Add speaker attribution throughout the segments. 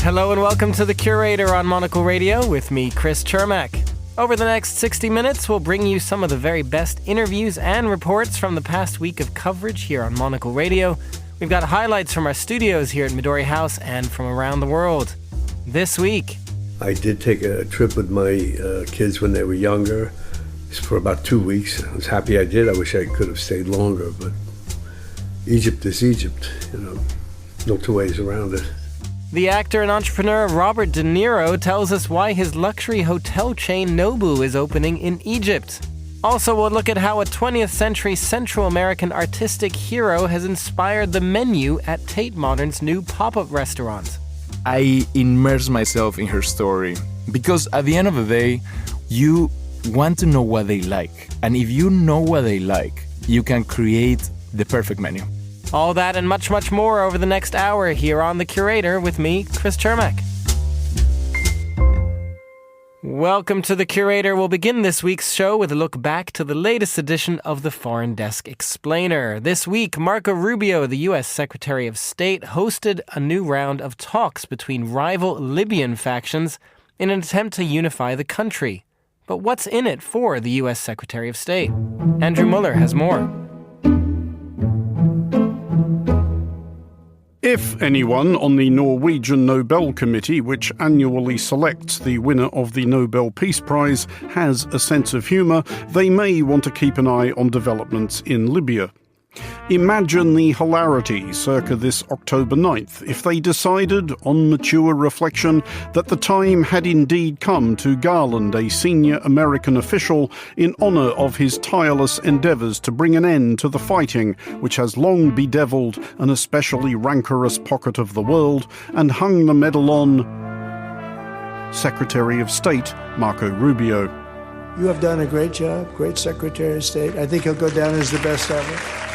Speaker 1: Hello and welcome to The Curator on Monocle Radio with me, Chris Chermak. Over the next 60 minutes, we'll bring you some of the very best interviews and reports from the past week of coverage here on Monocle Radio. We've got highlights from our studios here at Midori House and from around the world. This week,
Speaker 2: I did take a trip with my kids when they were younger for about 2 weeks. I was happy I did. I wish I could have stayed longer, but Egypt is Egypt, no two ways around it.
Speaker 1: The actor and entrepreneur Robert de Niro tells us why his luxury hotel chain Nobu is opening in Egypt. Also, we'll look at how a 20th century Central American artistic hero has inspired the menu at Tate Modern's new pop-up restaurant.
Speaker 3: I immerse myself in her story because at the end of the day, you want to know what they like. And if you know what they like, you can create the perfect menu.
Speaker 1: All that and much, much more over the next hour here on The Curator with me, Chris Chermak. Welcome to The Curator. We'll begin this week's show with a look back to the latest edition of the Foreign Desk Explainer. This week, Marco Rubio, the U.S. Secretary of State, hosted a new round of talks between rival Libyan factions in an attempt to unify the country. But what's in it for the U.S. Secretary of State? Andrew Mueller has more.
Speaker 4: If anyone on the Norwegian Nobel Committee, which annually selects the winner of the Nobel Peace Prize, has a sense of humour, they may want to keep an eye on developments in Libya. Imagine the hilarity circa this October 9th if they decided, on mature reflection, that the time had indeed come to garland a senior American official in honour of his tireless endeavours to bring an end to the fighting which has long bedevilled an especially rancorous pocket of the world, and hung the medal on Secretary of State Marco Rubio.
Speaker 5: You have done a great job, great Secretary of State. I think he'll go down as the best ever.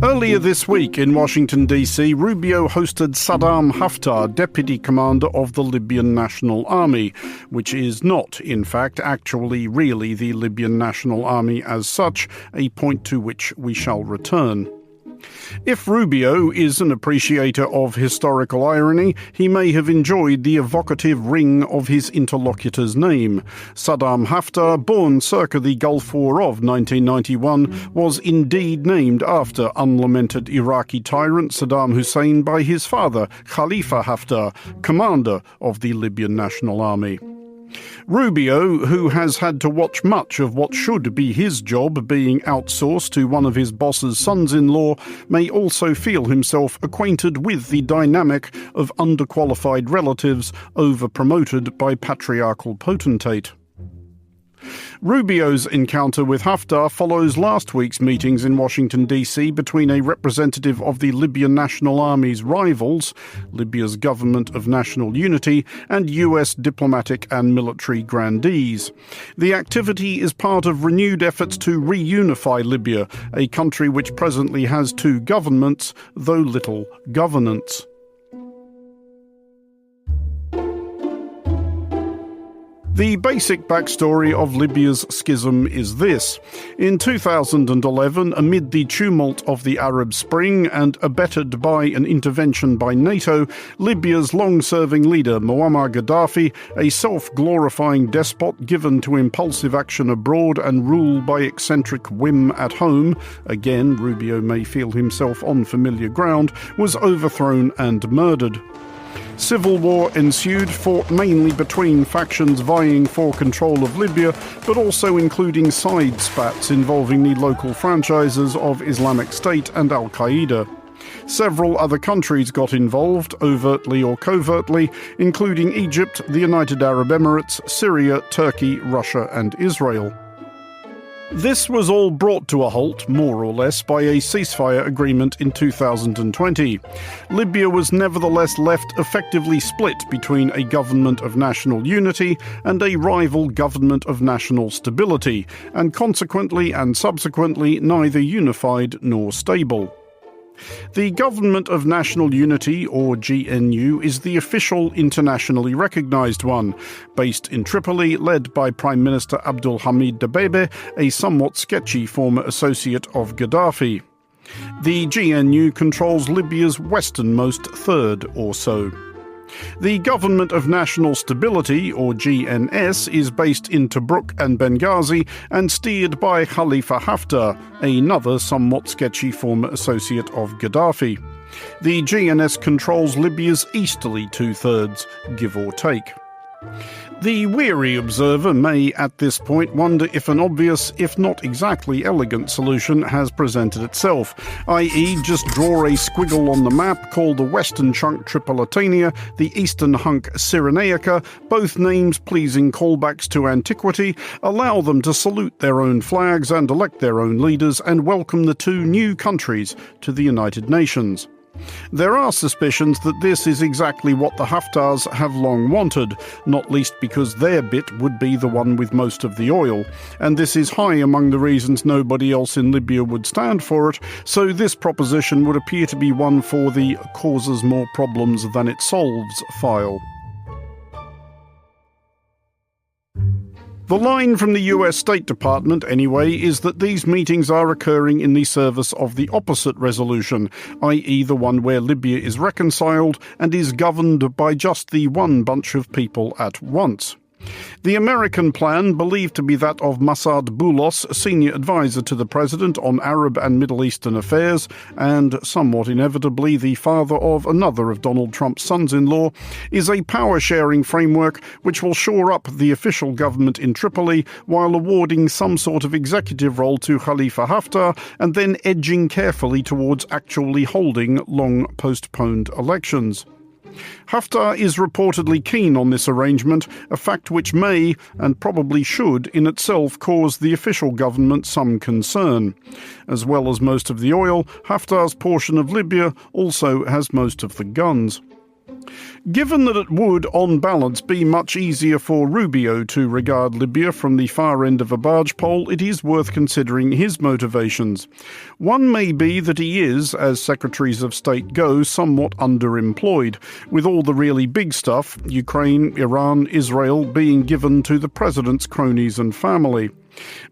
Speaker 4: Earlier this week in Washington, D.C., Rubio hosted Saddam Haftar, deputy commander of the Libyan National Army, which is not, in fact, actually really the Libyan National Army as such, a point to which we shall return. If Rubio is an appreciator of historical irony, he may have enjoyed the evocative ring of his interlocutor's name. Saddam Haftar, born circa the Gulf War of 1991, was indeed named after unlamented Iraqi tyrant Saddam Hussein by his father, Khalifa Haftar, commander of the Libyan National Army. Rubio, who has had to watch much of what should be his job being outsourced to one of his boss's sons-in-law, may also feel himself acquainted with the dynamic of underqualified relatives over-promoted by patriarchal potentate. Rubio's encounter with Haftar follows last week's meetings in Washington, D.C. between a representative of the Libyan National Army's rivals, Libya's Government of National Unity, and U.S. diplomatic and military grandees. The activity is part of renewed efforts to reunify Libya, a country which presently has two governments, though little governance. The basic backstory of Libya's schism is this. In 2011, amid the tumult of the Arab Spring and abetted by an intervention by NATO, Libya's long-serving leader, Muammar Gaddafi, a self-glorifying despot given to impulsive action abroad and rule by eccentric whim at home, again, Rubio may feel himself on familiar ground, was overthrown and murdered. Civil war ensued, fought mainly between factions vying for control of Libya, but also including side spats involving the local franchises of Islamic State and Al-Qaeda. Several other countries got involved, overtly or covertly, including Egypt, the United Arab Emirates, Syria, Turkey, Russia, and Israel. This was all brought to a halt, more or less, by a ceasefire agreement in 2020. Libya was nevertheless left effectively split between a government of national unity and a rival government of national stability, and consequently and subsequently neither unified nor stable. The Government of National Unity, or GNU, is the official internationally recognised one, based in Tripoli, led by Prime Minister Abdul Hamid Dabeibe, a somewhat sketchy former associate of Gaddafi. The GNU controls Libya's westernmost third or so. The Government of National Stability, or GNS, is based in Tobruk and Benghazi and steered by Khalifa Haftar, another somewhat sketchy former associate of Gaddafi. The GNS controls Libya's easterly two-thirds, give or take. The weary observer may, at this point, wonder if an obvious, if not exactly elegant solution has presented itself, i.e. just draw a squiggle on the map, call the western chunk Tripolitania, the eastern hunk Cyrenaica, both names pleasing callbacks to antiquity, allow them to salute their own flags and elect their own leaders, and welcome the two new countries to the United Nations. There are suspicions that this is exactly what the Haftars have long wanted, not least because their bit would be the one with most of the oil, and this is high among the reasons nobody else in Libya would stand for it, so this proposition would appear to be one for the causes more problems than it solves file. The line from the US State Department, anyway, is that these meetings are occurring in the service of the opposite resolution, i.e. the one where Libya is reconciled and is governed by just the one bunch of people at once. The American plan, believed to be that of Massad Boulos, senior advisor to the president on Arab and Middle Eastern affairs, and somewhat inevitably the father of another of Donald Trump's sons-in-law, is a power-sharing framework which will shore up the official government in Tripoli while awarding some sort of executive role to Khalifa Haftar and then edging carefully towards actually holding long-postponed elections. Haftar is reportedly keen on this arrangement, a fact which may, and probably should, in itself cause the official government some concern. As well as most of the oil, Haftar's portion of Libya also has most of the guns. Given that it would, on balance, be much easier for Rubio to regard Libya from the far end of a barge pole, it is worth considering his motivations. One may be that he is, as secretaries of state go, somewhat underemployed, with all the really big stuff, Ukraine, Iran, Israel, being given to the president's cronies and family.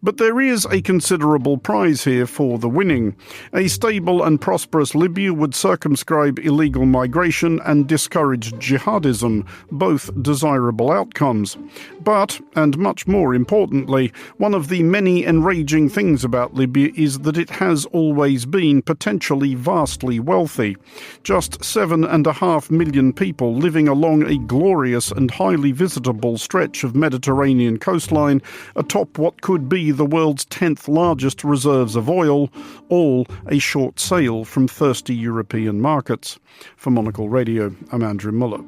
Speaker 4: But there is a considerable prize here for the winning. A stable and prosperous Libya would circumscribe illegal migration and discourage jihadism, both desirable outcomes. But, and much more importantly, one of the many enraging things about Libya is that it has always been potentially vastly wealthy. Just 7.5 million people living along a glorious and highly visitable stretch of Mediterranean coastline atop what could be the world's 10th largest reserves of oil, all a short sail from thirsty European markets. For Monocle Radio, I'm Andrew Muller.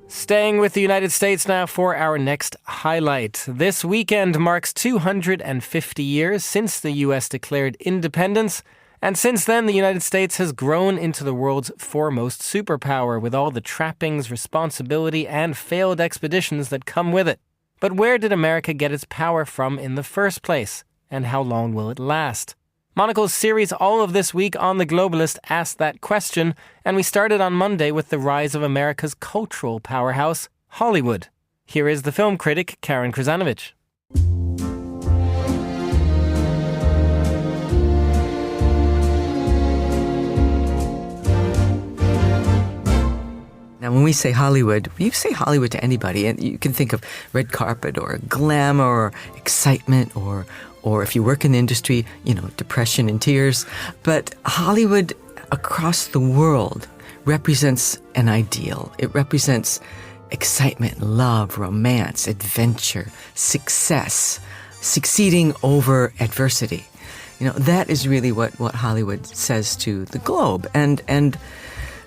Speaker 1: Staying with the United States now for our next highlight. This weekend marks 250 years since the U.S. declared independence, and since then the United States has grown into the world's foremost superpower with all the trappings, responsibility, and failed expeditions that come with it. But where did America get its power from in the first place? And how long will it last? Monocle's series all of this week on The Globalist asked that question, and we started on Monday with the rise of America's cultural powerhouse, Hollywood. Here is the film critic Karen Krzanovich.
Speaker 6: Now, when we say Hollywood, you say Hollywood to anybody, and you can think of red carpet or glamour or excitement or if you work in the industry, depression and tears. But Hollywood across the world represents an ideal. It represents excitement, love, romance, adventure, success, succeeding over adversity. That is really what Hollywood says to the globe. And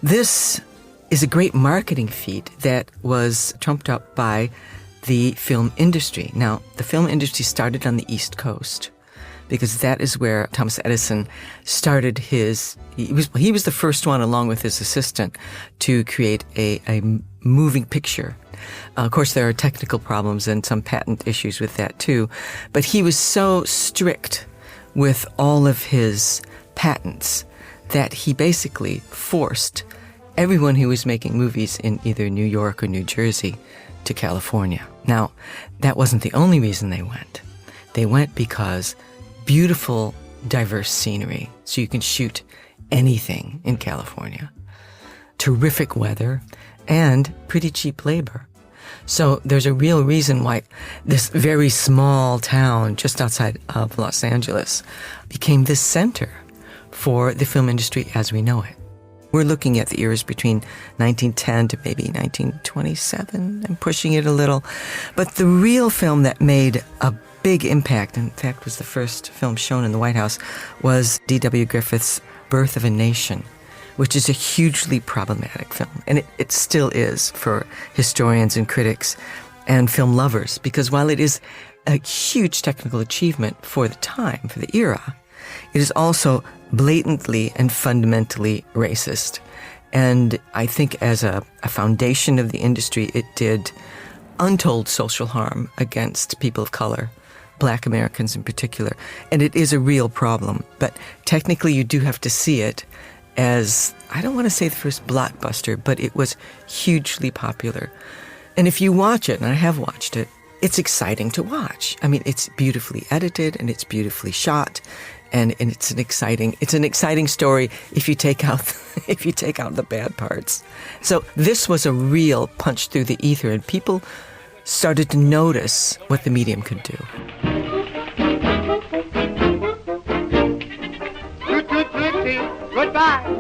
Speaker 6: this is a great marketing feat that was trumped up by the film industry. Now, the film industry started on the East Coast because that is where Thomas Edison started he was the first one, along with his assistant, to create a moving picture. Of course, there are technical problems and some patent issues with that too, but he was so strict with all of his patents that he basically forced everyone who was making movies in either New York or New Jersey to California. Now, that wasn't the only reason they went. They went because beautiful diverse scenery, so you can shoot anything in California. Terrific weather and pretty cheap labor. So there's a real reason why this very small town just outside of Los Angeles became the center for the film industry as we know it. We're looking at the years between 1910 to maybe 1927. I'm pushing it a little. But the real film that made a big impact, in fact was the first film shown in the White House, was D.W. Griffith's Birth of a Nation, which is a hugely problematic film. And it still is for historians and critics and film lovers, because while it is a huge technical achievement for the time, for the era, it is also blatantly and fundamentally racist. And I think as a foundation of the industry, it did untold social harm against people of color, Black Americans in particular. And it is a real problem. But technically, you do have to see it as, I don't want to say the first blockbuster, but it was hugely popular. And if you watch it, and I have watched it, it's exciting to watch. I mean, it's beautifully edited and it's beautifully shot. And it's an exciting story if you take out the bad parts. So this was a real punch through the ether, and people started to notice what the medium could do. Goodbye.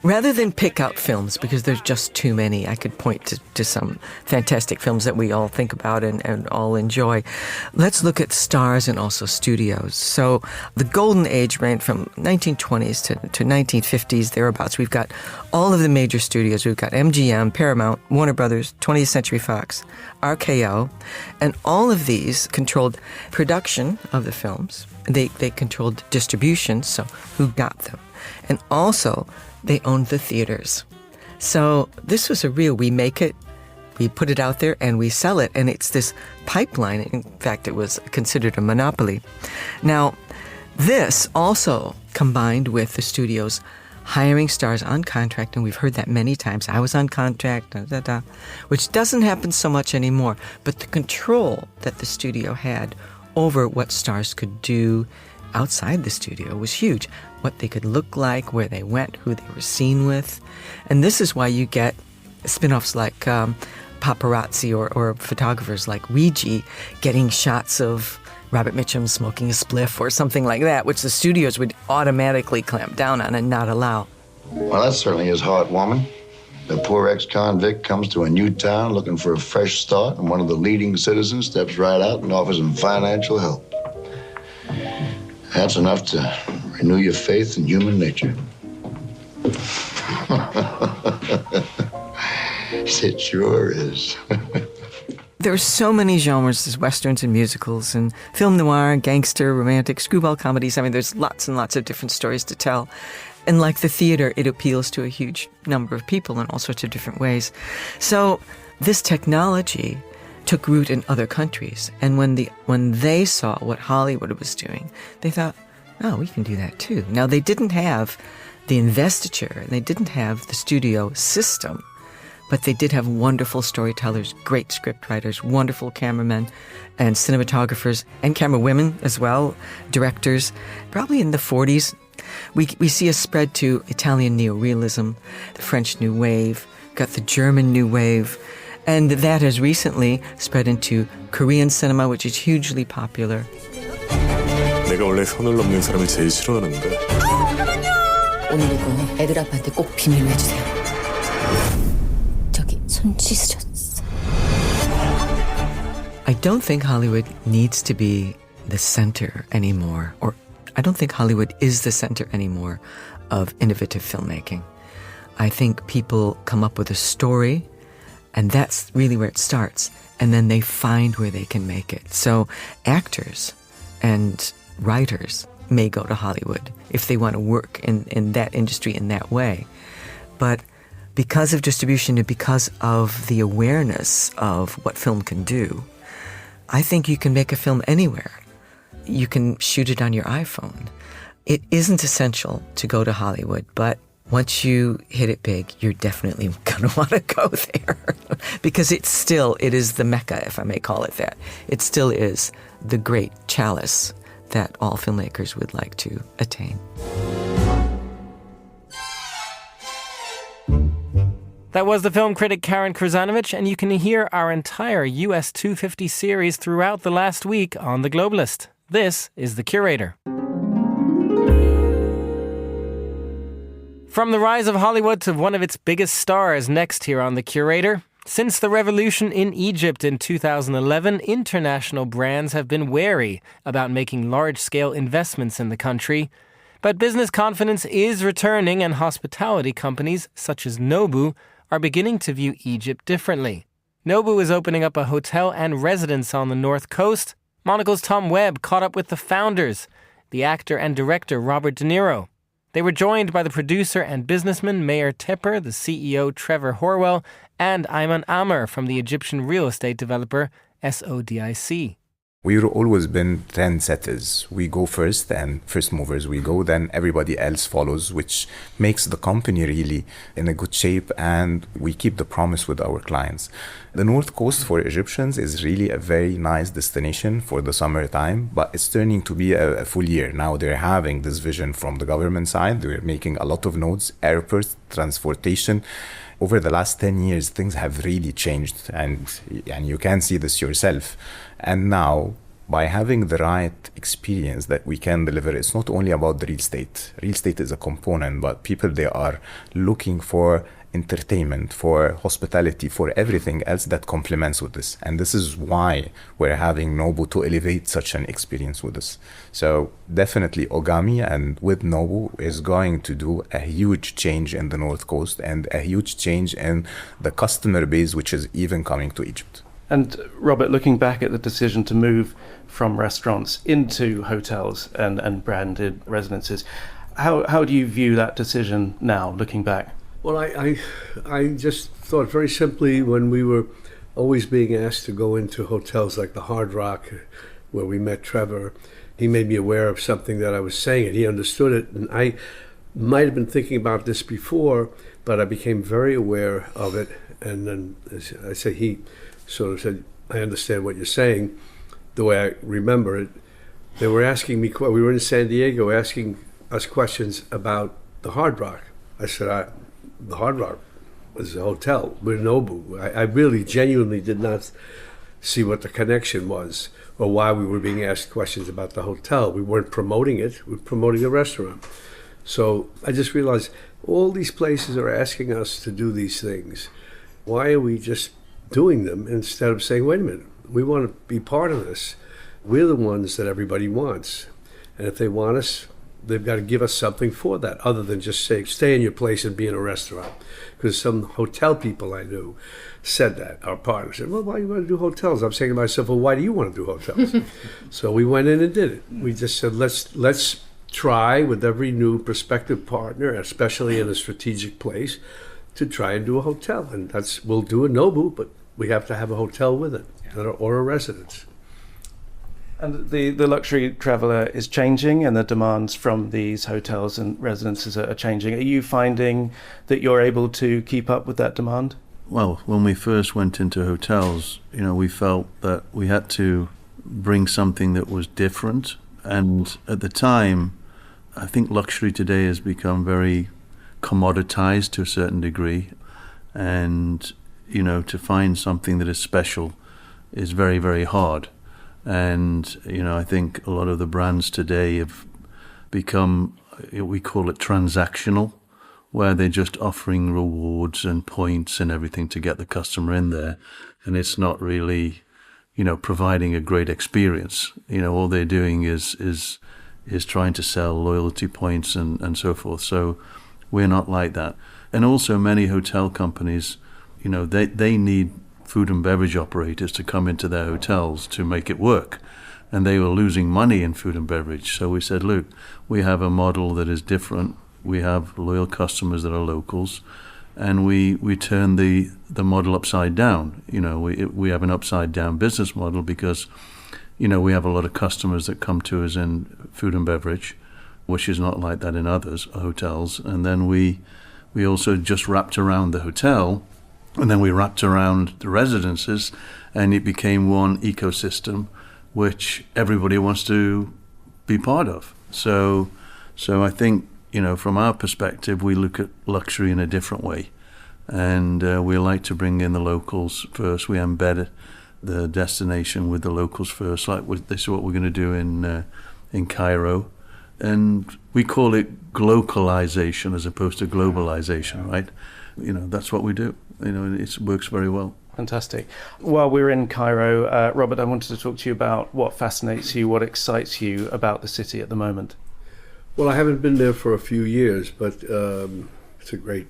Speaker 6: Rather than pick out films, because there's just too many, I could point to some fantastic films that we all think about and all enjoy. Let's look at stars and also studios. So the golden age ran from 1920s to 1950s, thereabouts. We've got all of the major studios. We've got MGM, Paramount, Warner Brothers, 20th Century Fox, RKO, and all of these controlled production of the films. They controlled distribution, so who got them. And also, they owned the theaters. So this was a real, we make it, we put it out there, and we sell it. And it's this pipeline. In fact, it was considered a monopoly. Now, this also combined with the studios hiring stars on contract, and we've heard that many times. I was on contract, which doesn't happen so much anymore. But the control that the studio had over what stars could do outside the studio was huge. What they could look like, where they went, who they were seen with. And this is why you get spin-offs like paparazzi or photographers like Ouija getting shots of Robert Mitchum smoking a spliff or something like that, which the studios would automatically clamp down on and not allow.
Speaker 7: Well, that certainly is heartwarming. The poor ex-convict comes to a new town looking for a fresh start, and one of the leading citizens steps right out and offers him financial help. That's enough to renew your faith in human nature. It sure is.
Speaker 6: There are so many genres. There's westerns and musicals and film noir, gangster, romantic, screwball comedies. I mean, there's lots and lots of different stories to tell. And like the theater, it appeals to a huge number of people in all sorts of different ways. So this technology took root in other countries. And when they saw what Hollywood was doing, they thought, oh, we can do that too. Now, they didn't have the investiture, they didn't have the studio system, but they did have wonderful storytellers, great script writers, wonderful cameramen and cinematographers, and camera women as well, directors. Probably in the 40s, we see a spread to Italian neorealism, the French New Wave, got the German New Wave, and that has recently spread into Korean cinema, which is hugely popular.
Speaker 8: 내가 원래 손을 넘는 사람을 제일 싫어하는데.
Speaker 9: 오늘 이거 애들 아빠한테 꼭 비밀로 해주세요. 저기 손 씻으셨어.
Speaker 6: I don't think Hollywood needs to be the center anymore, or I don't think Hollywood is the center anymore of innovative filmmaking. I think people come up with a story, and that's really where it starts. And then they find where they can make it. So actors and writers may go to Hollywood if they want to work in that industry in that way. But because of distribution and because of the awareness of what film can do, I think you can make a film anywhere. You can shoot it on your iPhone. It isn't essential to go to Hollywood, but once you hit it big, you're definitely going to want to go there because it is the Mecca, if I may call it that. It still is the great chalice that all filmmakers would like to attain.
Speaker 1: That was the film critic Karen Krzanovich, and you can hear our entire US 250 series throughout the last week on The Globalist. This is The Curator. From the rise of Hollywood to one of its biggest stars, next here on The Curator. Since the revolution in Egypt in 2011, international brands have been wary about making large-scale investments in the country. But business confidence is returning, and hospitality companies such as Nobu are beginning to view Egypt differently. Nobu is opening up a hotel and residence on the North Coast. Monocle's Tom Webb caught up with the founders, the actor and director Robert de Niro. They were joined by the producer and businessman Meir Tepper, the CEO Trevor Horwell, and Ayman Amr from the Egyptian real estate developer SODIC.
Speaker 10: We've always been trendsetters. We go first, and first movers we go, then everybody else follows, which makes the company really in a good shape, and we keep the promise with our clients. The North Coast for Egyptians is really a very nice destination for the summertime, but it's turning to be a full year. Now they're having this vision from the government side. They're making a lot of nodes, airports, transportation. Over the last 10 years, things have really changed, and you can see this yourself. And now, by having the right experience that we can deliver, it's not only about the real estate. Real estate is a component, but people, they are looking for entertainment, for hospitality, for everything else that complements with this. And this is why we're having Nobu to elevate such an experience with us. So definitely Ogami and with Nobu is going to do a huge change in the North Coast and a huge change in the customer base, which is even coming to Egypt.
Speaker 11: And Robert, looking back at the decision to move from restaurants into hotels and branded residences, how do you view that decision now, looking back?
Speaker 2: Well, I just thought very simply, when we were always being asked to go into hotels like the Hard Rock, where we met Trevor, he made me aware of something that I was saying, and he understood it. And I might have been thinking about this before, but I became very aware of it. And then, as I say, he sort of said, I understand what you're saying, the way I remember it. They were asking me, we were in San Diego, asking us questions about the Hard Rock. I said, the Hard Rock was a hotel. We're Nobu. I really genuinely did not see what the connection was or why we were being asked questions about the hotel. We weren't promoting it. We were promoting the restaurant. So I just realized all these places are asking us to do these things. Why are we just doing them instead of saying, wait a minute, we want to be part of this. We're the ones that everybody wants. And if they want us, they've got to give us something for that, other than just say, stay in your place and be in a restaurant. Because some hotel people I knew said that, our partners said, well, why do you want to do hotels? I'm saying to myself, well, why do you want to do hotels? So we went in and did it. We just said, let's try with every new prospective partner, especially in a strategic place, to try and do a hotel. And we'll do a Nobu, but we have to have a hotel with it, or a residence.
Speaker 11: And the luxury traveller is changing, and the demands from these hotels and residences are changing. Are you finding that you're able to keep up with that demand?
Speaker 12: Well, when we first went into hotels, we felt that we had to bring something that was different. And at the time, I think luxury today has become very commoditized to a certain degree. And, to find something that is special is very, very hard. And, I think a lot of the brands today have become, we call it transactional, where they're just offering rewards and points and everything to get the customer in there. And it's not really, providing a great experience. All they're doing is trying to sell loyalty points and so forth. So we're not like that. And also many hotel companies, they need food and beverage operators to come into their hotels to make it work. And they were losing money in food and beverage. So we said, look, we have a model that is different. We have loyal customers that are locals. And we turn the model upside down. We have an upside down business model because, we have a lot of customers that come to us in food and beverage, which is not like that in others hotels. And then we also just wrapped around the hotel. And then we wrapped around the residences, and it became one ecosystem, which everybody wants to be part of. So I think, from our perspective, we look at luxury in a different way. And we like to bring in the locals first. We embed the destination with the locals first. This is what we're going to do in Cairo. And we call it glocalization as opposed to globalization, right? That's what we do. It works very well.
Speaker 11: Fantastic. While we're in Cairo, Robert, I wanted to talk to you about what fascinates you, what excites you about the city at the moment.
Speaker 2: Well, I haven't been there for a few years, but it's a great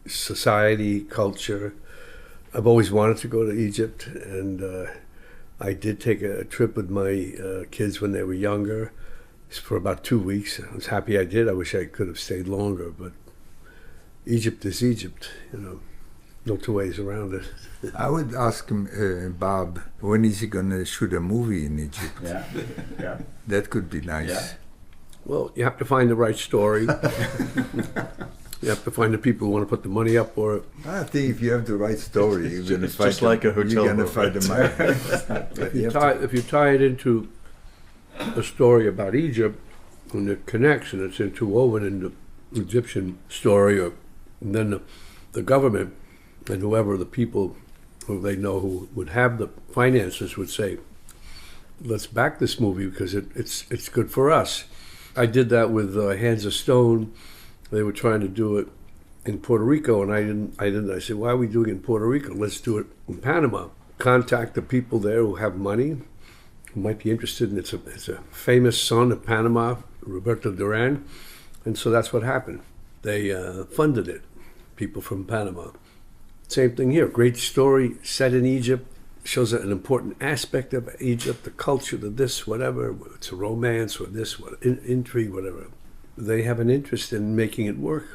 Speaker 2: society, culture. I've always wanted to go to Egypt, and I did take a trip with my kids when they were younger for about 2 weeks. I was happy I did. I wish I could have stayed longer, but Egypt is Egypt, no two ways around it.
Speaker 13: I would ask Bob, when is he going to shoot a movie in Egypt?
Speaker 2: Yeah.
Speaker 13: That could be nice.
Speaker 2: Yeah. Well, you have to find the right story. You have to find the people who want to put the money up for it.
Speaker 13: I think if you have the right story, you're going to find
Speaker 12: just like a hotel.
Speaker 13: You're going to find the money.
Speaker 2: If you tie it into a story about Egypt, and it connects and it's interwoven in the Egyptian story, and then the government and whoever the people who they know who would have the finances would say, let's back this movie because it's good for us. I did that with Hands of Stone. They were trying to do it in Puerto Rico, and I didn't. I said, why are we doing it in Puerto Rico? Let's do it in Panama. Contact the people there who have money, who might be interested in it. It's a famous son of Panama, Roberto Duran, and so that's what happened. They funded it, people from Panama. Same thing here, great story set in Egypt, shows an important aspect of Egypt, the culture, the this, whatever, it's a romance or this, intrigue, whatever. They have an interest in making it work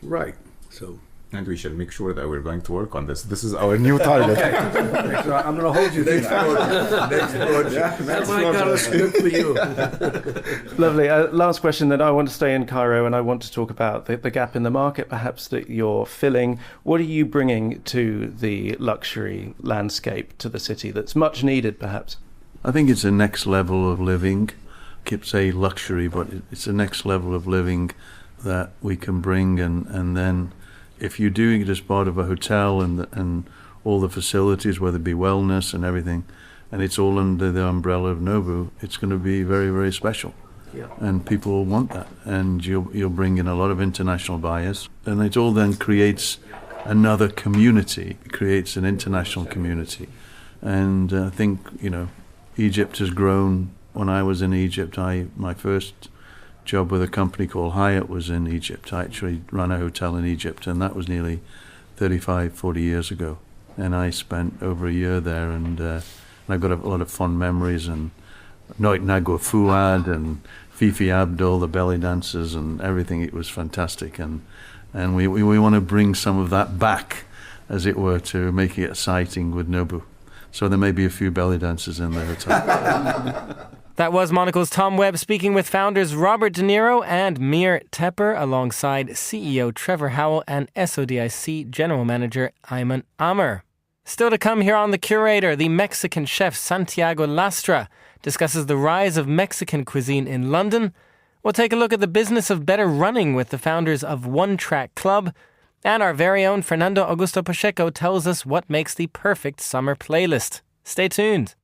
Speaker 2: right, so.
Speaker 10: And we shall make sure that we're going to work on this. This is our new target.
Speaker 2: Okay. So I'm going to hold you to that. Next project. That's my kind of script for you.
Speaker 11: Lovely. Last question, then. I want to stay in Cairo and I want to talk about the gap in the market, perhaps, that you're filling. What are you bringing to the luxury landscape, to the city, that's much needed, perhaps?
Speaker 12: I think it's a next level of living. I keep saying luxury, but it's a next level of living that we can bring, and then if you're doing it as part of a hotel and all the facilities, whether it be wellness and everything, and it's all under the umbrella of Nobu, it's going to be very, very special. Yeah. And people want that. And you'll bring in a lot of international buyers. And it all then creates another community. It creates an international community. And I think, Egypt has grown. When I was in Egypt, my first job with a company called Hyatt was in Egypt. I actually ran a hotel in Egypt, and that was nearly 35, 40 years ago. And I spent over a year there, and I've got a lot of fond memories, and Noit Nago Fuad and Fifi Abdul, the belly dancers and everything. It was fantastic, and we want to bring some of that back, as it were, to make it exciting with Nobu. So there may be a few belly dancers in the hotel.
Speaker 1: That was Monocle's Tom Webb speaking with founders Robert de Niro and Mir Tepper alongside CEO Trevor Howell and SODIC General Manager Ayman Amr. Still to come here on The Curator, the Mexican chef Santiago Lastra discusses the rise of Mexican cuisine in London. We'll take a look at the business of better running with the founders of One Track Club. And our very own Fernando Augusto Pacheco tells us what makes the perfect summer playlist. Stay tuned.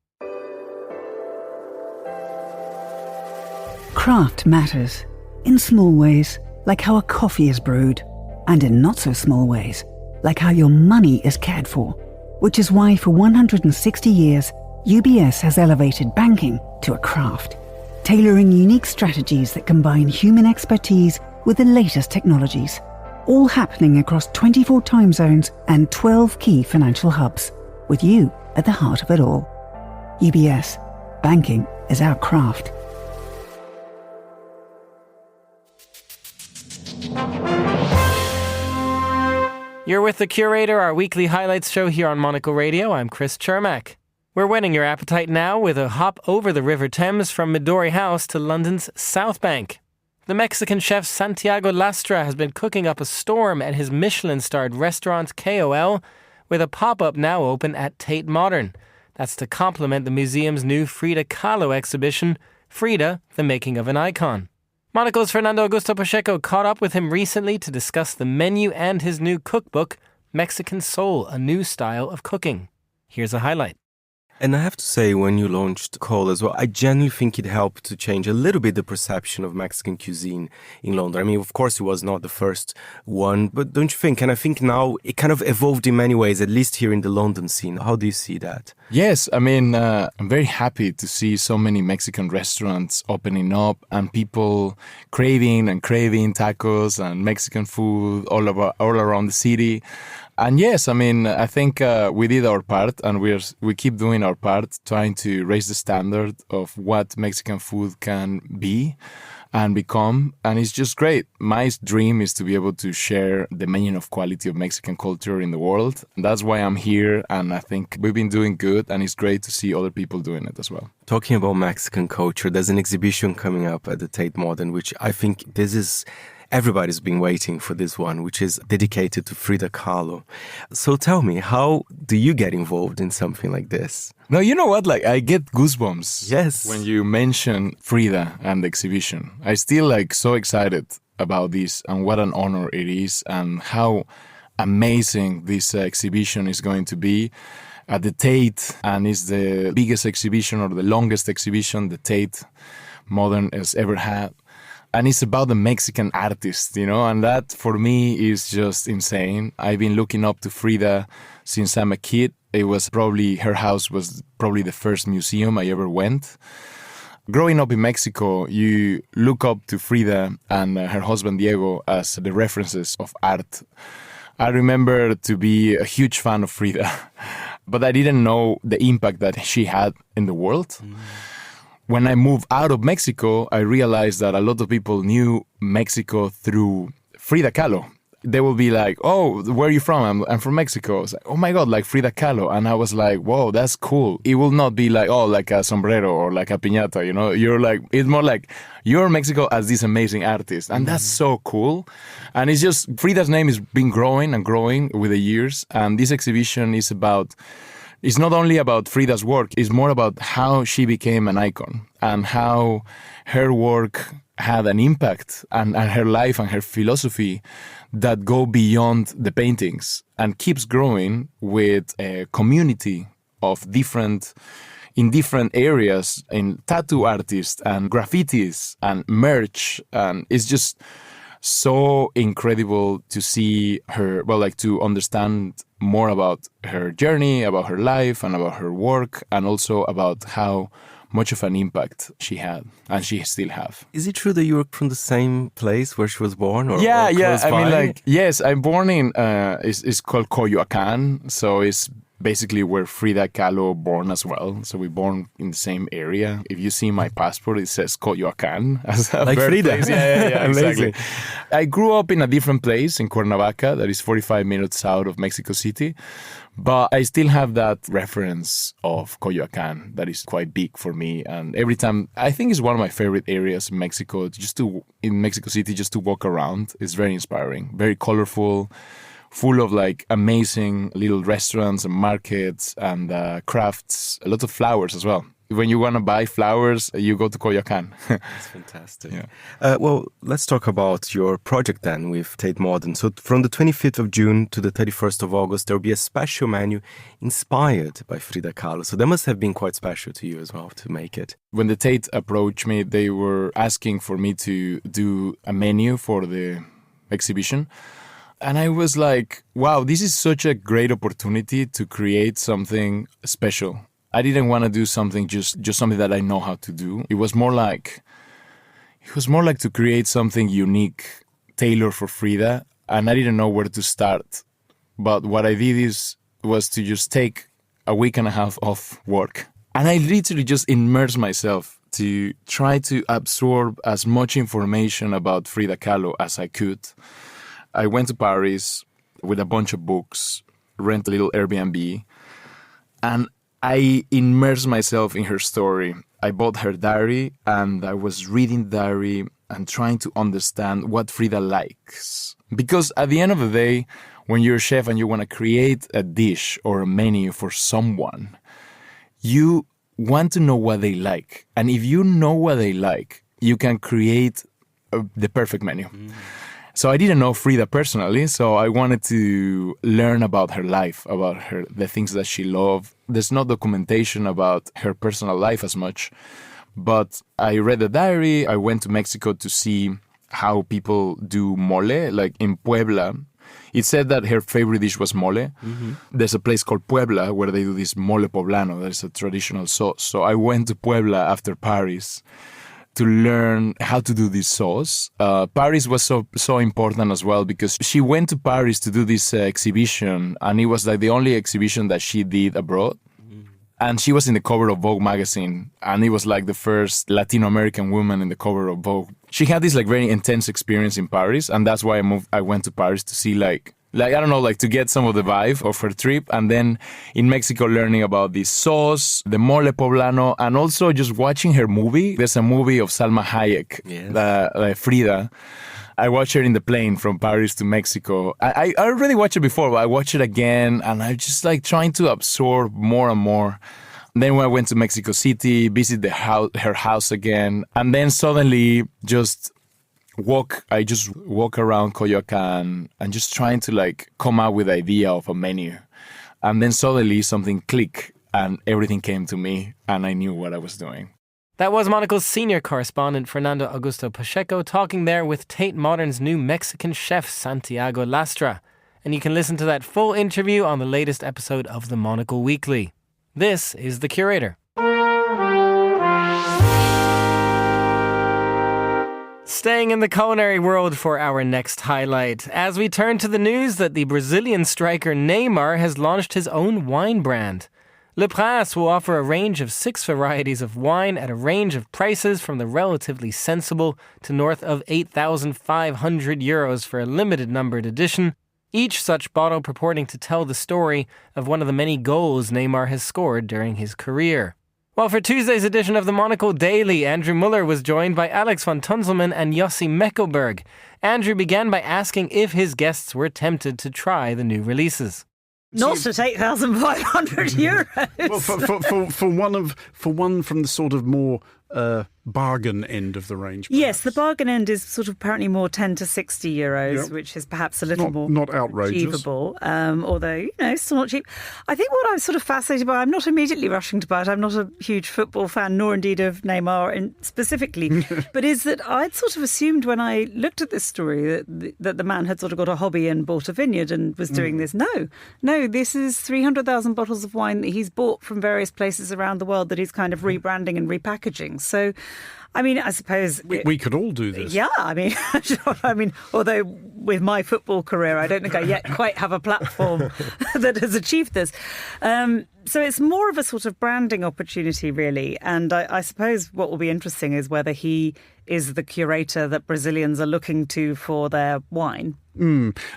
Speaker 14: Craft matters, in small ways, like how a coffee is brewed, and in not so small ways, like how your money is cared for, which is why for 160 years, UBS has elevated banking to a craft, tailoring unique strategies that combine human expertise with the latest technologies, all happening across 24 time zones and 12 key financial hubs, with you at the heart of it all. UBS, banking is our craft.
Speaker 1: You're with The Curator, our weekly highlights show here on Monocle Radio. I'm Chris Chermak. We're whetting your appetite now with a hop over the River Thames from Midori House to London's South Bank. The Mexican chef Santiago Lastra has been cooking up a storm at his Michelin-starred restaurant KOL, with a pop-up now open at Tate Modern. That's to complement the museum's new Frida Kahlo exhibition, Frida, the making of an icon. Monocle's Fernando Augusto Pacheco caught up with him recently to discuss the menu and his new cookbook, Mexican Soul, a new style of cooking. Here's a highlight.
Speaker 15: And I have to say, when you launched Cole as well, I genuinely think it helped to change a little bit the perception of Mexican cuisine in London. I mean, of course, it was not the first one, but don't you think? And I think now it kind of evolved in many ways, at least here in the London scene. How do you see that?
Speaker 3: Yes, I mean, I'm very happy to see so many Mexican restaurants opening up and people craving tacos and Mexican food all around the city. And yes, I mean, I think we did our part, and we keep doing our part, trying to raise the standard of what Mexican food can be and become. And it's just great. My dream is to be able to share the menu of quality of Mexican culture in the world. And that's why I'm here, and I think we've been doing good, and it's great to see other people doing it as well.
Speaker 15: Talking about Mexican culture, there's an exhibition coming up at the Tate Modern, which I think this is... Everybody's been waiting for this one, which is dedicated to Frida Kahlo. So tell me, how do you get involved in something like this?
Speaker 3: No, you know what? Like, I get goosebumps.
Speaker 15: Yes.
Speaker 3: When you mention Frida and the exhibition. I still so excited about this, and what an honor it is, and how amazing this exhibition is going to be at the Tate. And it's the biggest exhibition, or the longest exhibition the Tate Modern has ever had. And it's about the Mexican artist, and that for me is just insane. I've been looking up to Frida since I'm a kid. Her house was probably the first museum I ever went. Growing up in Mexico, you look up to Frida and her husband Diego as the references of art. I remember to be a huge fan of Frida, but I didn't know the impact that she had in the world. When I moved out of Mexico, I realized that a lot of people knew Mexico through Frida Kahlo. They will be like, "Oh, where are you from?" I'm from Mexico. I was like, "Oh my God, like Frida Kahlo." And I was like, "Whoa, that's cool." It will not be like, "Oh, like a sombrero or like a piñata," You're like, it's more like, you're Mexico as this amazing artist. And that's so cool. And it's just, Frida's name has been growing and growing with the years. And this exhibition is it's not only about Frida's work, it's more about how she became an icon and how her work had an impact and her life and her philosophy that go beyond the paintings and keeps growing with a community of in different areas, in tattoo artists and graffitis and merch. And it's just so incredible to see her, to understand more about her journey, about her life and about her work, and also about how much of an impact she had and she still have.
Speaker 15: Is it true that you were from the same place where she was born?
Speaker 3: Yeah. I mean, yes, I'm born in, it's called Coyoacán. So it's basically where Frida Kahlo born as well. So we're born in the same area. If you see my passport, it says Coyoacán as a
Speaker 15: like Frida.
Speaker 3: Yeah, exactly. I grew up in a different place in Cuernavaca that is 45 minutes south of Mexico City. But I still have that reference of Coyoacán that is quite big for me. And every time, I think it's one of my favorite areas in Mexico, in Mexico City, just to walk around. It's very inspiring, very colorful, full of amazing little restaurants and markets and crafts, a lot of flowers as well. When you want to buy flowers, you go to Coyoacán.
Speaker 15: That's fantastic. Yeah. Well, let's talk about your project then with Tate Modern. So from the 25th of June to the 31st of August, there will be a special menu inspired by Frida Kahlo. So that must have been quite special to you as well to make it.
Speaker 3: When the Tate approached me, they were asking for me to do a menu for the exhibition. And I was like, wow, this is such a great opportunity to create something special. I didn't want to do something just something that I know how to do. It was more like to create something unique, tailored for Frida, and I didn't know where to start. But what I did was to just take a week and a half off work. And I literally just immersed myself to try to absorb as much information about Frida Kahlo as I could. I went to Paris with a bunch of books, rent a little Airbnb, and I immersed myself in her story. I bought her diary and I was reading the diary and trying to understand what Frida likes. Because at the end of the day, when you're a chef and you want to create a dish or a menu for someone, you want to know what they like. And if you know what they like, you can create the perfect menu. So I didn't know Frida personally, so I wanted to learn about her life, about the things that she loved. There's no documentation about her personal life as much, but I read the diary. I went to Mexico to see how people do mole, like in Puebla. It said that her favorite dish was mole. There's a place called Puebla where they do this mole poblano. There's a traditional sauce. So I went to Puebla after Paris to learn how to do this sauce. Paris was so important as well because she went to Paris to do this exhibition, and it was like the only exhibition that she did abroad. And she was in the cover of Vogue magazine, and it was like the first Latino American woman in the cover of Vogue. She had this like very intense experience in Paris, and that's why I went to Paris to see like I don't know, like to get some of the vibe of her trip. And then in Mexico, learning about this sauce, the mole poblano, and also just watching her movie. There's a movie of Salma Hayek, Frida. I watched her in the plane from Paris to Mexico. I already watched it before, but I watched it again, and I just like trying to absorb more and more. Then when I went to Mexico City, visit her house again, and then suddenly I just walk around Coyoacán and just trying to like come up with the idea of a menu. And then suddenly something clicked and everything came to me and I knew what I was doing.
Speaker 1: That was Monocle's senior correspondent, Fernando Augusto Pacheco, talking there with Tate Modern's new Mexican chef, Santiago Lastra. And you can listen to that full interview on the latest episode of the Monocle Weekly. This is The Curator. Staying in the culinary world for our next highlight, as we turn to the news that the Brazilian striker Neymar has launched his own wine brand. Le Prince will offer a range of 6 varieties of wine at a range of prices from the relatively sensible to north of 8,500 euros for a limited numbered edition, each such bottle purporting to tell the story of one of the many goals Neymar has scored during his career. Well, for Tuesday's edition of the Monocle Daily, Andrew Muller was joined by Alex von Tunzelman and Yossi Meckelberg. Andrew began by asking if his guests were tempted to try the new releases.
Speaker 16: Not at 8,500 euros.
Speaker 4: Well, for one from the sort of more bargain end of the range. Perhaps.
Speaker 16: Yes, the bargain end is sort of apparently more 10 to 60 euros, yep. Which is perhaps a little more
Speaker 4: not outrageous.
Speaker 16: Achievable, although, still not cheap. I think what I'm sort of fascinated by, I'm not immediately rushing to buy it. I'm not a huge football fan, nor indeed of Neymar specifically, but is that I'd sort of assumed when I looked at this story that the man had sort of got a hobby and bought a vineyard and was doing this. No, this is 300,000 bottles of wine that he's bought from various places around the world that he's kind of rebranding and repackaging. So, I mean, I suppose...
Speaker 4: We could all do this.
Speaker 16: Yeah, I mean, although with my football career, I don't think I yet quite have a platform that has achieved this. So it's more of a sort of branding opportunity, really. And I suppose what will be interesting is whether he is the curator that Brazilians are looking to for their wine.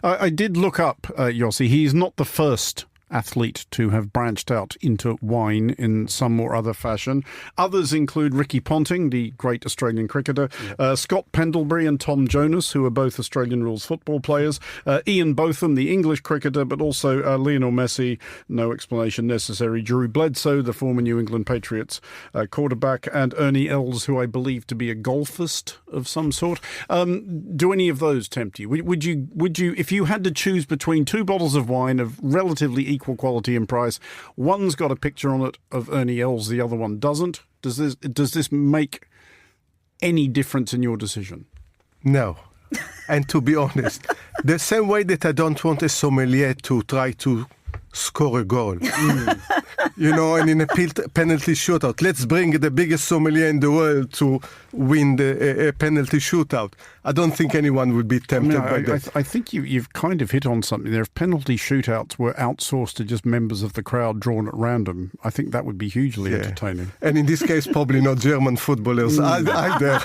Speaker 4: I did look up Yossi. He's not the first athlete to have branched out into wine in some or other fashion. Others include Ricky Ponting, the great Australian cricketer, Scott Pendlebury and Tom Jonas, who are both Australian rules football players, Ian Botham, the English cricketer, but also Lionel Messi, no explanation necessary, Drew Bledsoe, the former New England Patriots quarterback, and Ernie Els, who I believe to be a golfist of some sort. Do any of those tempt you? Would you, if you had to choose between 2 bottles of wine of relatively equal quality and price, one's got a picture on it of Ernie Els, the other one doesn't, does this make any difference in your decision?
Speaker 17: No. And to be honest, the same way that I don't want a sommelier to try to score a goal. And in a penalty shootout, let's bring the biggest sommelier in the world to win a penalty shootout. I don't think anyone would be tempted by that.
Speaker 4: I think you've kind of hit on something there. If penalty shootouts were outsourced to just members of the crowd drawn at random, I think that would be hugely entertaining.
Speaker 17: And in this case, probably not German footballers either.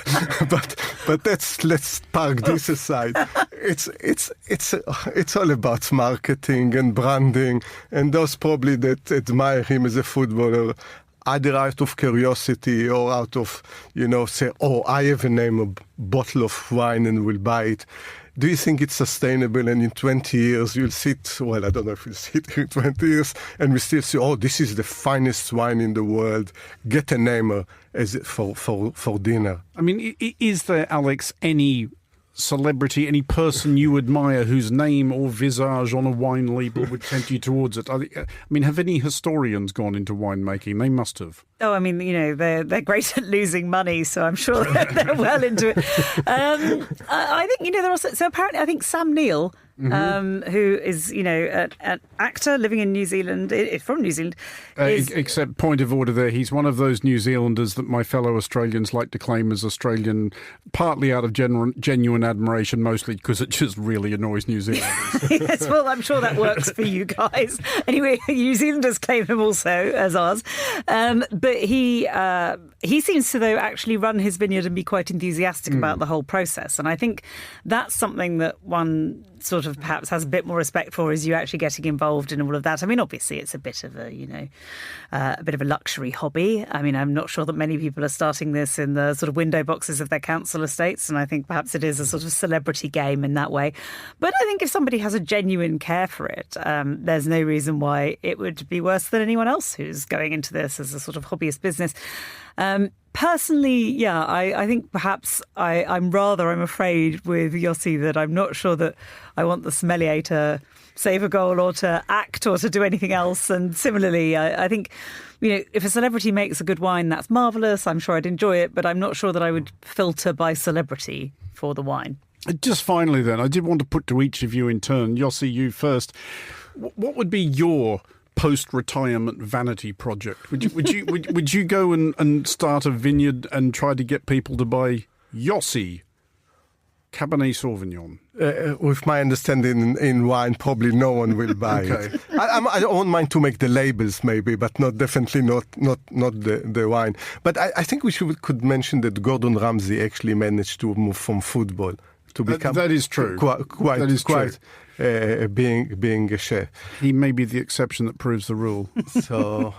Speaker 17: But let's park this aside. It's all about marketing and branding, and those probably that admire him as a footballer, either out of curiosity or out of, say, I have a name, a bottle of wine and will buy it. do you think it's sustainable? And in 20 years, you'll sit, well, I don't know if you'll sit here in 20 years, and we still say, oh, this is the finest wine in the world. Get a name as for dinner.
Speaker 4: I mean, is there, Alex, any celebrity, any person you admire whose name or visage on a wine label would tempt you towards it? I mean, have any historians gone into winemaking? They must have.
Speaker 16: Oh, I mean, they're great at losing money, so I'm sure they're well into it. I think, there are, so apparently I think Sam Neill, who is, an actor living in New Zealand, from New Zealand.
Speaker 4: Except, point of order there, he's one of those New Zealanders that my fellow Australians like to claim as Australian, partly out of genuine admiration, mostly because it just really annoys New Zealanders.
Speaker 16: Yes, well, I'm sure that works for you guys. Anyway, New Zealanders claim him also as ours. But he seems to, though, actually run his vineyard and be quite enthusiastic about the whole process. And I think that's something that one sort of perhaps has a bit more respect for, is you actually getting involved in all of that. I mean, obviously, it's a bit of a bit of a luxury hobby. I mean, I'm not sure that many people are starting this in the sort of window boxes of their council estates, and I think perhaps it is a sort of celebrity game in that way. But I think if somebody has a genuine care for it, there's no reason why it would be worse than anyone else who's going into this as a sort of hobbyist business. Personally, I think perhaps I'm afraid with Yossi that I'm not sure that I want the sommelier to save a goal or to act or to do anything else. And similarly, I think, if a celebrity makes a good wine, that's marvellous. I'm sure I'd enjoy it, but I'm not sure that I would filter by celebrity for the wine.
Speaker 4: Just finally then, I did want to put to each of you in turn, Yossi, you first, what would be your post-retirement vanity project? Would you go and start a vineyard and try to get people to buy Yossi Cabernet Sauvignon?
Speaker 17: With my understanding in wine, probably no one will buy it. I don't mind to make the labels, maybe, but definitely not the wine. But I think we could mention that Gordon Ramsay actually managed to move from football to become.
Speaker 4: That is true.
Speaker 17: Quite being a chef.
Speaker 4: He may be the exception that proves the rule.
Speaker 17: So,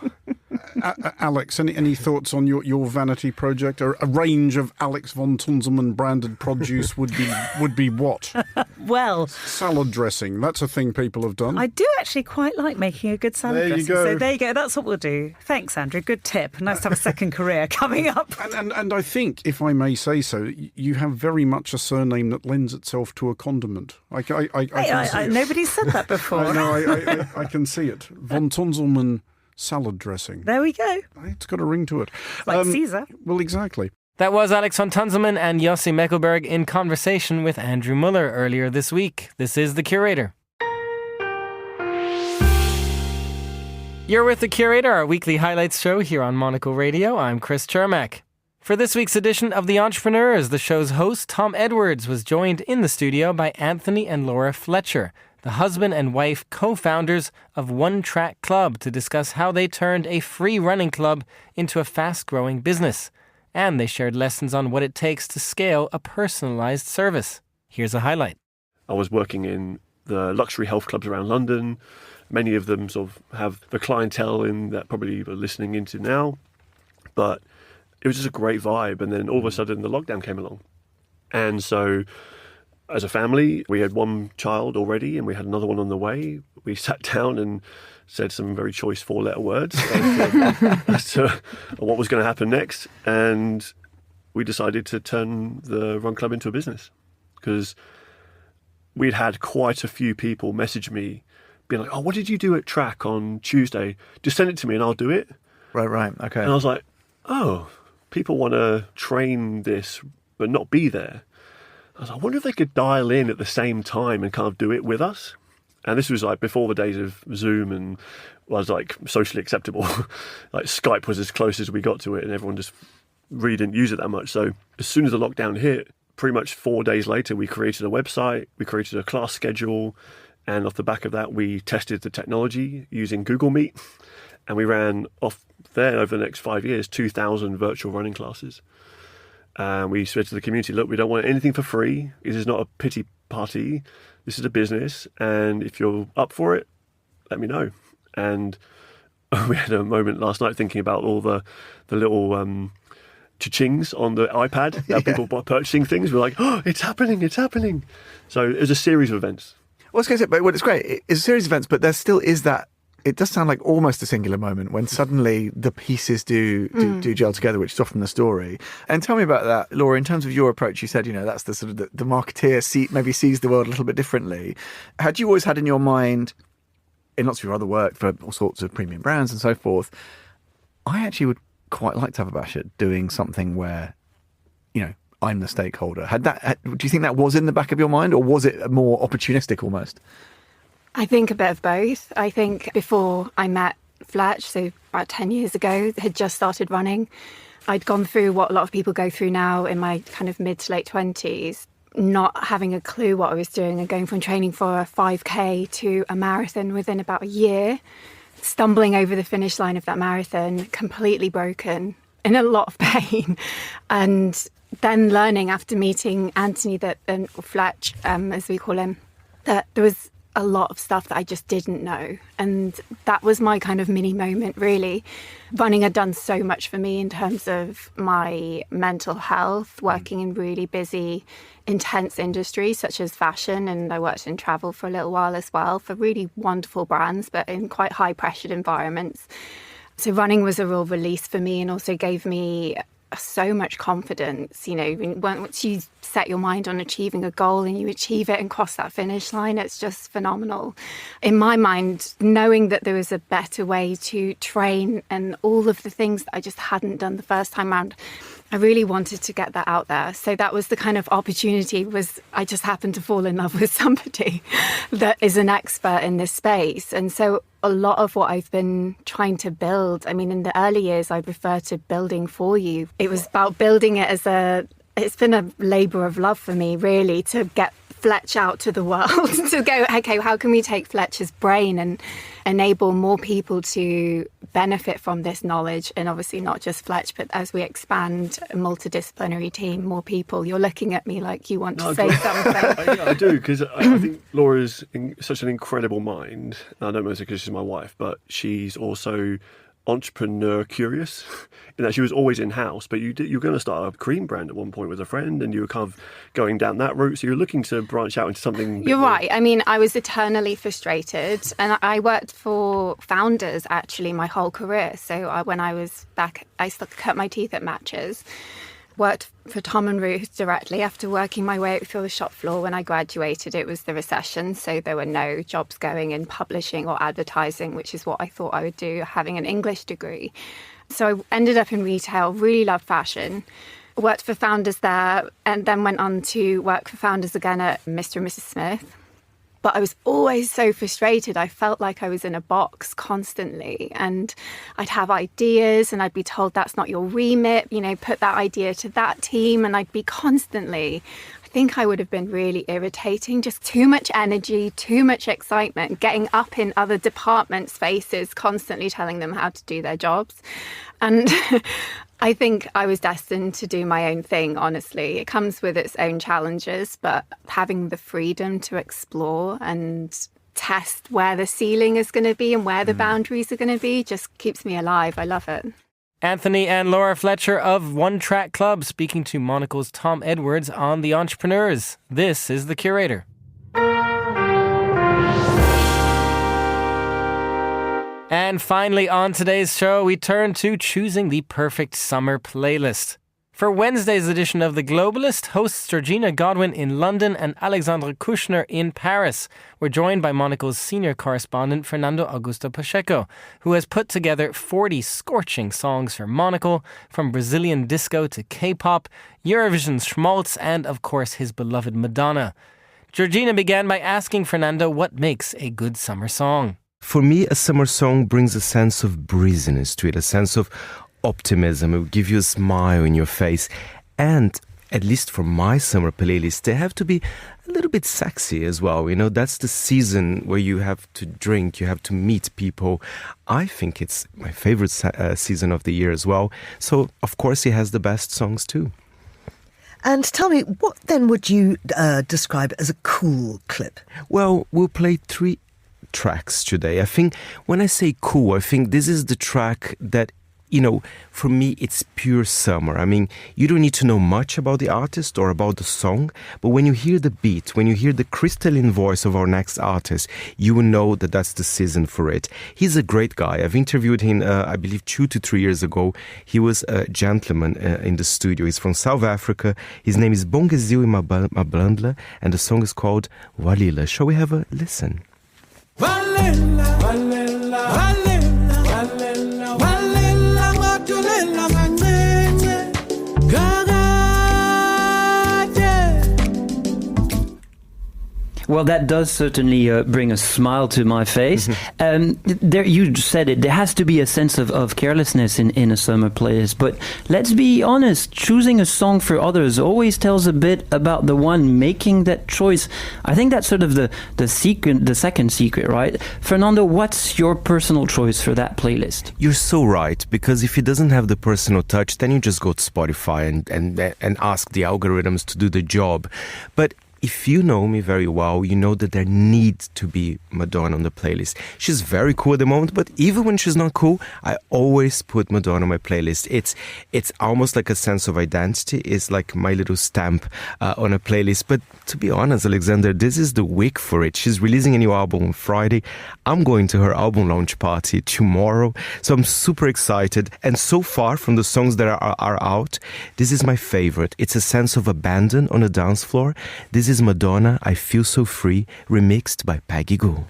Speaker 4: Alex, any thoughts on your vanity project? A range of Alex von Tunzelmann branded produce would be what?
Speaker 16: Well,
Speaker 4: salad dressing. That's a thing people have done.
Speaker 16: I do actually quite like making a good salad dressing.
Speaker 4: There you go.
Speaker 16: So there you go. That's what we'll do. Thanks, Andrew. Good tip. Nice to have a second career coming up.
Speaker 4: And I think, if I may say so, you have very much a surname that lends itself to a condiment.
Speaker 16: Nobody's said that before.
Speaker 4: I can see it. Von Tunzelmann salad dressing.
Speaker 16: There we go.
Speaker 4: It's got a ring to it.
Speaker 16: Like Caesar.
Speaker 4: Well, exactly.
Speaker 1: That was Alex von Tunzelmann and Yossi Meckelberg in conversation with Andrew Muller earlier this week. This is The Curator. You're with The Curator, our weekly highlights show here on Monocle Radio. I'm Chris Chermak. For this week's edition of The Entrepreneurs, the show's host, Tom Edwards, was joined in the studio by Anthony and Laura Fletcher, the husband and wife co-founders of One Track Club, to discuss how they turned a free running club into a fast-growing business. And they shared lessons on what it takes to scale a personalized service. Here's a highlight.
Speaker 18: I was working in the luxury health clubs around London. Many of them sort of have the clientele in that probably you're listening into now. But it was just a great vibe. And then all of a sudden the lockdown came along. And so as a family, we had one child already and we had another one on the way. We sat down and said some very choice 4-letter words as to what was going to happen next. And we decided to turn the run club into a business, because we'd had quite a few people message me being like, oh, what did you do at track on Tuesday? Just send it to me and I'll do it.
Speaker 3: Right. Okay.
Speaker 18: And I was like, oh, people want to train this but not be there. I was like, I wonder if they could dial in at the same time and kind of do it with us. And this was like before the days of Zoom and was like socially acceptable. Like Skype was as close as we got to it, and everyone just really didn't use it that much. So as soon as the lockdown hit, pretty much 4 days later, we created a website, we created a class schedule, and off the back of that, we tested the technology using Google Meet, and we ran off there over the next 5 years, 2,000 virtual running classes. And we said to the community, look, we don't want anything for free. This is not a pity party. This is a business. And if you're up for it, let me know. And we had a moment last night thinking about all the little cha-chings on the iPad. People purchasing things. We're like, oh, it's happening, it's happening. So it was a series of events.
Speaker 19: Well, I was going to say, but it's great. It's a series of events, but there still is that. It does sound like almost a singular moment when suddenly the pieces do gel together, which is often the story. And tell me about that, Laura. In terms of your approach, you said, that's the sort of the marketeer maybe sees the world a little bit differently. Had you always had in your mind, in lots of your other work for all sorts of premium brands and so forth, I actually would quite like to have a bash at doing something where, I'm the stakeholder. Do you think that was in the back of your mind, or was it more opportunistic almost?
Speaker 20: I think a bit of both. I think before I met Fletch, so about 10 years ago, had just started running. I'd gone through what a lot of people go through now in my kind of mid to late 20s, not having a clue what I was doing and going from training for a 5K to a marathon within about a year, stumbling over the finish line of that marathon, completely broken, in a lot of pain. And then learning after meeting Anthony, or Fletch, as we call him, that there was a lot of stuff that I just didn't know. And that was my kind of mini moment, really. Running had done so much for me in terms of my mental health, working in really busy, intense industries such as fashion. And I worked in travel for a little while as well, for really wonderful brands, but in quite high-pressured environments. So running was a real release for me and also gave me so much confidence. Once you set your mind on achieving a goal and you achieve it and cross that finish line, it's just phenomenal. In my mind, knowing that there was a better way to train and all of the things that I just hadn't done the first time round, I really wanted to get that out there. So that was the kind of opportunity. I just happened to fall in love with somebody that is an expert in this space. And so a lot of what I've been trying to build, in the early years, I'd refer to building for you. It was about building it it's been a labour of love for me, really, to get Fletch out to the world, to go, okay, how can we take Fletcher's brain and enable more people to benefit from this knowledge? And obviously not just Fletch, but as we expand a multidisciplinary team, more people. You're looking at me like you want to say something.
Speaker 18: I do, because I think Laura's such an incredible mind. I don't know if it's because she's my wife, but she's also entrepreneur curious, in that she was always in-house, but you're going to start a cream brand at one point with a friend, and you were kind of going down that route, so you're looking to branch out into something.
Speaker 20: You're right. I was eternally frustrated, and I worked for founders actually my whole career. So when I was back, I still cut my teeth at Matches, worked for Tom and Ruth directly after working my way up through the shop floor. When I graduated, it was the recession, so there were no jobs going in publishing or advertising, which is what I thought I would do, having an English degree. So I ended up in retail, really loved fashion, worked for founders there, and then went on to work for founders again at Mr. and Mrs. Smith. But I was always so frustrated. I felt like I was in a box constantly, and I'd have ideas and I'd be told that's not your remit, put that idea to that team, and I'd be constantly, I think I would have been really irritating, just too much energy, too much excitement, getting up in other departments' faces, constantly telling them how to do their jobs. And I think I was destined to do my own thing, honestly. It comes with its own challenges, but having the freedom to explore and test where the ceiling is going to be and where the boundaries are going to be just keeps me alive. I love it.
Speaker 1: Anthony and Laura Fletcher of One Track Club speaking to Monocle's Tom Edwards on The Entrepreneurs. This is The Curator. And finally on today's show, we turn to choosing the perfect summer playlist. For Wednesday's edition of The Globalist, hosts Georgina Godwin in London and Alexandre Kushner in Paris. We're joined by Monocle's senior correspondent Fernando Augusto Pacheco, who has put together 40 scorching songs for Monocle, from Brazilian disco to K-pop, Eurovision schmaltz, and of course his beloved Madonna. Georgina began by asking Fernando what makes a good summer song.
Speaker 15: For me, a summer song brings a sense of breeziness to it, a sense of optimism. It will give you a smile in your face. And, at least for my summer playlist, they have to be a little bit sexy as well. That's the season where you have to drink, you have to meet people. I think it's my favorite season of the year as well. So, of course, it has the best songs too.
Speaker 21: And tell me, what then would you describe as a cool clip?
Speaker 15: Well, we'll play 3 tracks today. I think when I say cool, I think this is the track that for me, it's pure summer. I mean, you don't need to know much about the artist or about the song, but when you hear the beat, when you hear the crystalline voice of our next artist, you will know that that's the season for it. He's a great guy. I've interviewed him, I believe, 2 to 3 years ago. He was a gentleman in the studio. He's from South Africa. His name is Bongezio Mablandla, and the song is called Walila. Shall we have a listen?
Speaker 5: Walila, walila, walila, walila, walila, madulela manene,
Speaker 22: Well, that does certainly bring a smile to my face. There, you said it. There has to be a sense of carelessness in a summer playlist. But let's be honest, choosing a song for others always tells a bit about the one making that choice. I think that's sort of the second secret, right? Fernando, what's your personal choice for that playlist?
Speaker 15: You're so right, because if it doesn't have the personal touch, then you just go to Spotify and ask the algorithms to do the job. But if you know me very well, you know that there needs to be Madonna on the playlist. She's very cool at the moment, but even when she's not cool, I always put Madonna on my playlist. It's almost like a sense of identity. It's like my little stamp on a playlist. But to be honest, Alexander, this is the week for it. She's releasing a new album on Friday. I'm going to her album launch party tomorrow. So I'm super excited. And so far from the songs that are out, this is my favorite. It's a sense of abandon on a dance floor. This is Madonna, I Feel So Free, remixed by Peggy Gou.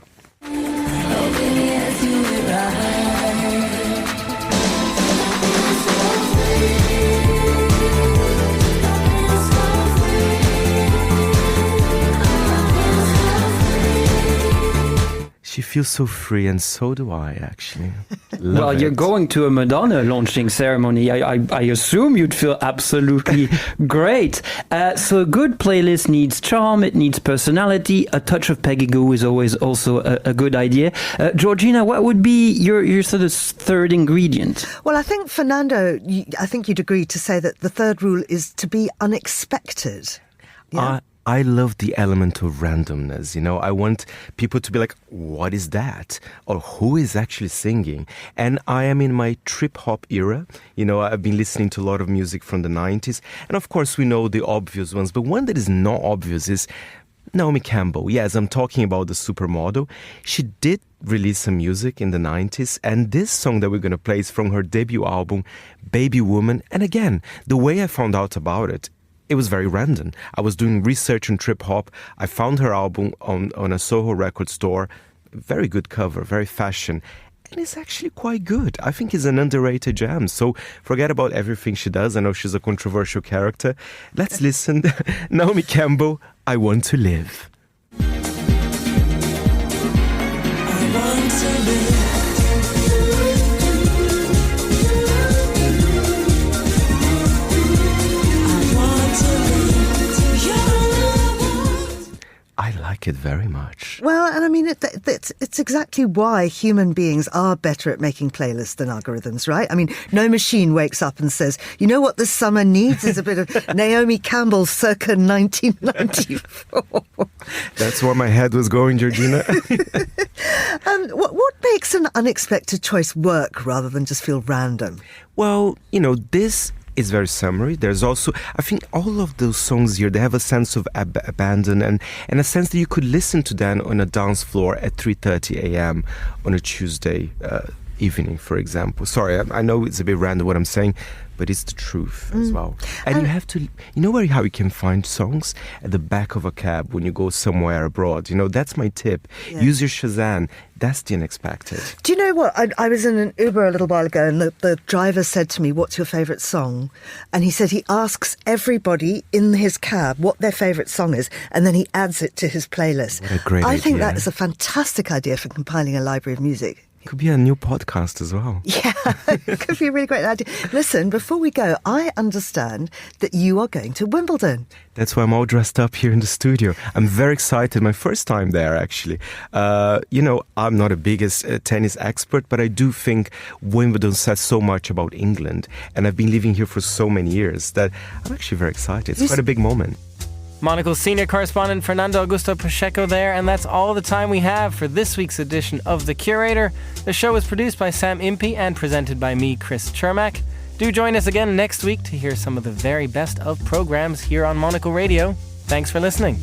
Speaker 15: She feels so free, and so do I, actually.
Speaker 22: Well, you're going to a Madonna launching ceremony. I assume you'd feel absolutely great. So a good playlist needs charm, it needs personality. A touch of Peggy Gou is always also a good idea. Georgina, what would be your sort of third ingredient?
Speaker 21: Well, I think, Fernando, I think you'd agree to say that the third rule is to be unexpected. Yeah?
Speaker 15: I love the element of randomness. I want people to be like, what is that? Or who is actually singing? And I am in my trip-hop era. I've been listening to a lot of music from the 90s. And of course, we know the obvious ones. But one that is not obvious is Naomi Campbell. Yes, I'm talking about the supermodel. She did release some music in the 90s. And this song that we're going to play is from her debut album, Baby Woman. And again, the way I found out about it was very random. I was doing research on trip-hop. I found her album on a Soho record store. Very good cover, very fashion. And it's actually quite good. I think it's an underrated jam. So forget about everything she does. I know she's a controversial character. Let's listen. Naomi Campbell, I Want to Live.
Speaker 5: I want to live.
Speaker 15: I like it very much.
Speaker 21: Well, and I mean, it's exactly why human beings are better at making playlists than algorithms, right? I mean, no machine wakes up and says, you know what this summer needs is a bit of Naomi Campbell circa 1994.
Speaker 15: That's where my head was going, Georgina.
Speaker 21: What makes an unexpected choice work rather than just feel random?
Speaker 15: Well, this is very summery. There's also, I think all of those songs here, they have a sense of abandon and a sense that you could listen to them on a dance floor at 3:30 a.m. on a Tuesday evening, for example. Sorry, I know it's a bit random what I'm saying, but it's the truth as well. And you have to, how you can find songs? At the back of a cab when you go somewhere abroad. That's my tip. Yeah. Use your Shazam. That's the unexpected.
Speaker 21: Do you know what? I was in an Uber a little while ago and the driver said to me, what's your favourite song? And he said he asks everybody in his cab what their favourite song is and then he adds it to his playlist.
Speaker 15: What a great idea.
Speaker 21: I think that is a fantastic idea for compiling a library of music.
Speaker 15: Could be a new podcast as well.
Speaker 21: Yeah, it could be a really great idea. Listen, before we go, I understand that you are going to Wimbledon.
Speaker 15: That's why I'm all dressed up here in the studio. I'm very excited. My first time there, actually. I'm not a biggest tennis expert, but I do think Wimbledon says so much about England. And I've been living here for so many years that I'm actually very excited. It's quite a big moment.
Speaker 1: Monocle senior correspondent Fernando Augusto Pacheco there, and that's all the time we have for this week's edition of The Curator. The show was produced by Sam Impey and presented by me, Chris Chermak. Do join us again next week to hear some of the very best of programs here on Monocle Radio. Thanks for listening.